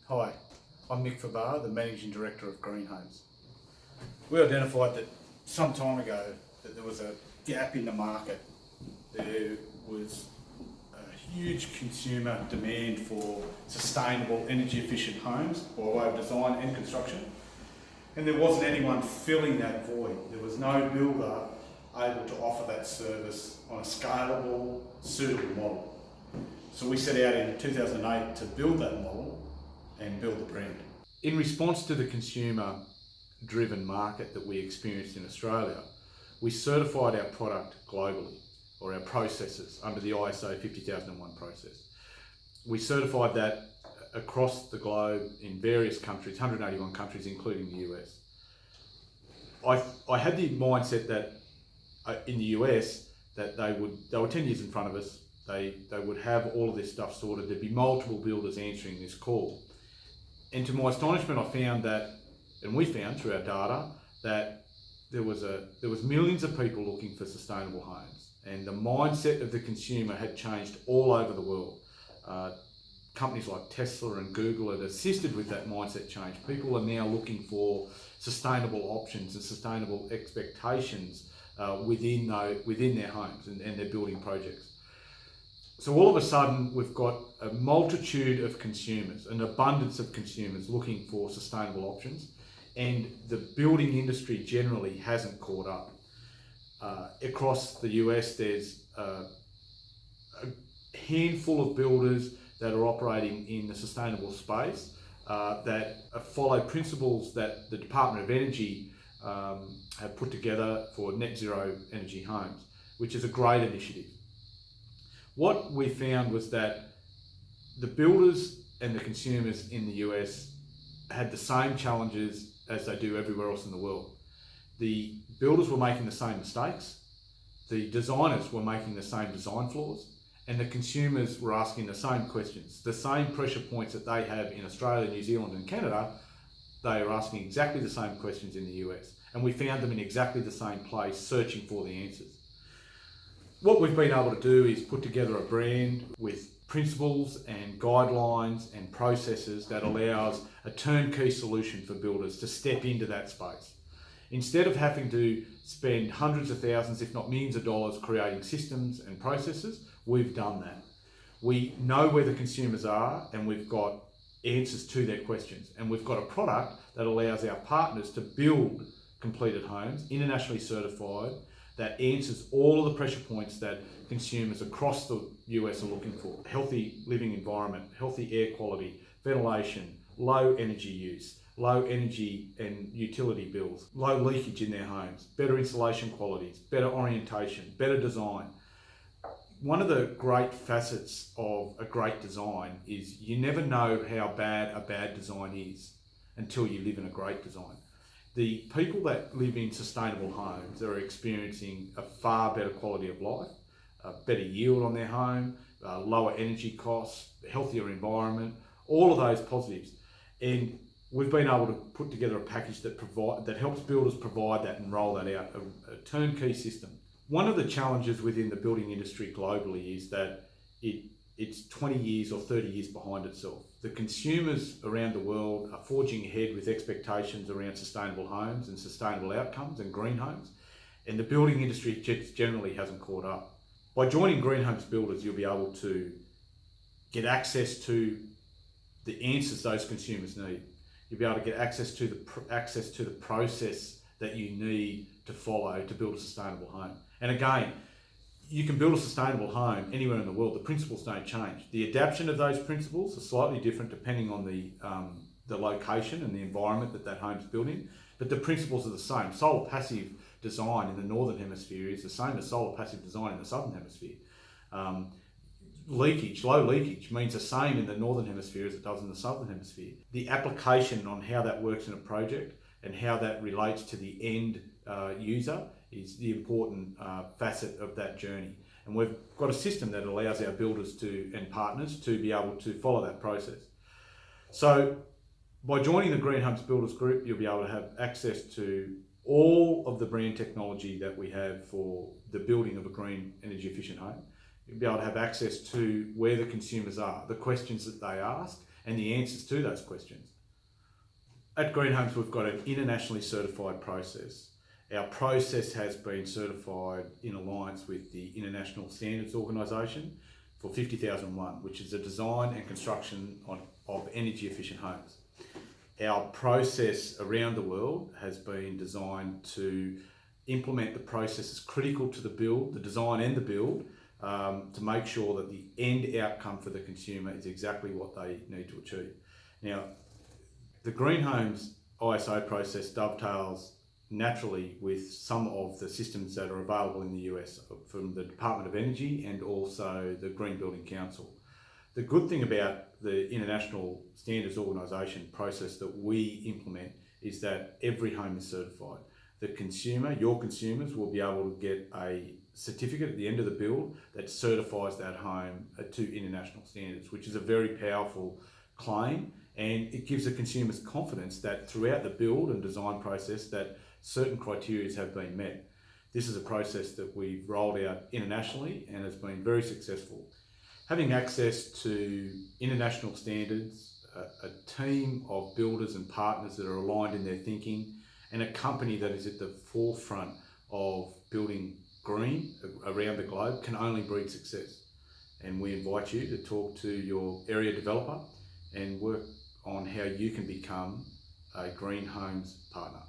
Hi, I'm Mick Fabar, the Managing Director of Green Homes. We identified that some time ago that there was a gap in the market. There was a huge consumer demand for sustainable, energy efficient homes by way of design and construction, and there wasn't anyone filling that void. There was no builder able to offer that service on a scalable, suitable model. So we set out in 2008 to build that model and build the brand. In response to the consumer-driven market that we experienced in Australia, we certified our product globally, or our processes, under the ISO 50001 process. We certified that across the globe in various countries, 181 countries, including the US. I had the mindset that in the US that they were 10 years in front of us. They would have all of this stuff sorted. There'd be multiple builders answering this call. And to my astonishment, I found that, and we found through our data, that there was millions of people looking for sustainable homes, and the mindset of the consumer had changed all over the world. Companies like Tesla and Google had assisted with that mindset change. People are now looking for sustainable options and sustainable expectations within their homes and their building projects. So all of a sudden, we've got a multitude of consumers, an abundance of consumers looking for sustainable options, and the building industry generally hasn't caught up. Across the US, there's a handful of builders that are operating in the sustainable space that follow principles that the Department of Energy have put together for net zero energy homes, which is a great initiative. What we found was that the builders and the consumers in the US had the same challenges as they do everywhere else in the world. The builders were making the same mistakes, the designers were making the same design flaws, and the consumers were asking the same questions. The same pressure points that they have in Australia, New Zealand and Canada, they are asking exactly the same questions in the US. And we found them in exactly the same place, searching for the answers. What we've been able to do is put together a brand with principles and guidelines and processes that allows a turnkey solution for builders to step into that space. Instead of having to spend hundreds of thousands, if not millions of dollars creating systems and processes, we've done that. We know where the consumers are, and we've got answers to their questions. And we've got a product that allows our partners to build completed homes, internationally certified, that answers all of the pressure points that consumers across the US are looking for. Healthy living environment, healthy air quality, ventilation, low energy use, low energy and utility bills, low leakage in their homes, better insulation qualities, better orientation, better design. One of the great facets of a great design is you never know how bad a bad design is until you live in a great design. The people that live in sustainable homes are experiencing a far better quality of life, a better yield on their home, lower energy costs, healthier environment, all of those positives. And we've been able to put together a package that helps builders provide that and roll that out, a turnkey system. One of the challenges within the building industry globally is that it's 20 years or 30 years behind itself. The consumers around the world are forging ahead with expectations around sustainable homes and sustainable outcomes and green homes, and the building industry generally hasn't caught up. By joining Green Homes Builders, you'll be able to get access to the answers those consumers need. You'll be able to get access to the process that you need to follow to build a sustainable home. And again, you can build a sustainable home anywhere in the world. The principles don't change. The adaptation of those principles are slightly different depending on the location and the environment that home's built in, but the principles are the same. Solar passive design in the northern hemisphere is the same as solar passive design in the southern hemisphere. Low leakage means the same in the northern hemisphere as it does in the southern hemisphere. The application on how that works in a project and how that relates to the end user is the important facet of that journey. And we've got a system that allows our builders and partners to be able to follow that process. So by joining the Green Homes Builders Group, you'll be able to have access to all of the brand technology that we have for the building of a green energy efficient home. You'll be able to have access to where the consumers are, the questions that they ask, and the answers to those questions. At Green Homes, we've got an internationally certified process. Our process has been certified in alliance with the International Standards Organisation for 50001, which is a design and construction of energy efficient homes. Our process around the world has been designed to implement the processes critical to the build, the design and the build, to make sure that the end outcome for the consumer is exactly what they need to achieve. Now, the Green Homes ISO process dovetails naturally with some of the systems that are available in the US from the Department of Energy and also the Green Building Council. The good thing about the International Standards Organisation process that we implement is that every home is certified. The consumer, your consumers, will be able to get a certificate at the end of the build that certifies that home to international standards, which is a very powerful claim, and it gives the consumers confidence that throughout the build and design process that certain criteria have been met. This is a process that we've rolled out internationally and has been very successful. Having access to international standards, a team of builders and partners that are aligned in their thinking, and a company that is at the forefront of building green around the globe can only breed success. And we invite you to talk to your area developer and work on how you can become a Green Homes partner.